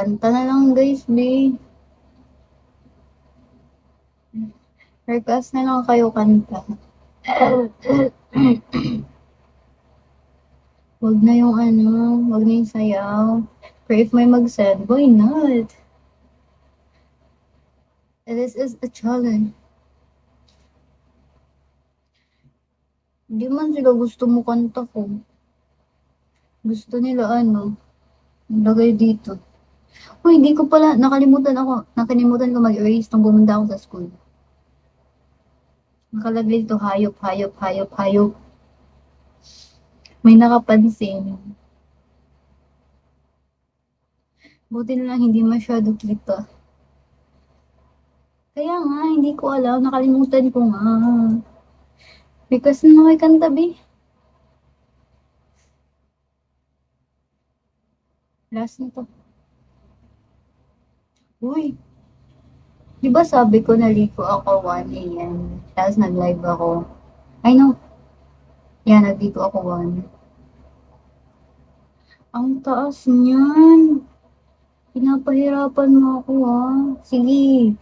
Kanta na lang guys, be. Request na lang kayo kanta. Wag na yung ano, wag na yung sayaw. Pero if may mag-send, why not? This is a challenge. Di man sila gusto mo kanta ko. Gusto nila ano, lagay dito. Uy, hindi ko pala, nakalimutan ko mag-erase nung pumunta ako sa school. Nakalagay dito, hayop, hayop, hayop, hayop. May nakapansin. Buti na lang hindi masyado kita. Kaya nga, hindi ko alam, nakalimutan ko nga. Because na nakikanta, be. Last na to. Uy, di ba sabi ko naligo ako 1 a.m. Tapos nag-live ako. I know. Yan, nagdito ako 1. Ang taas niyan. Pinapahirapan mo ako, ah. Sige.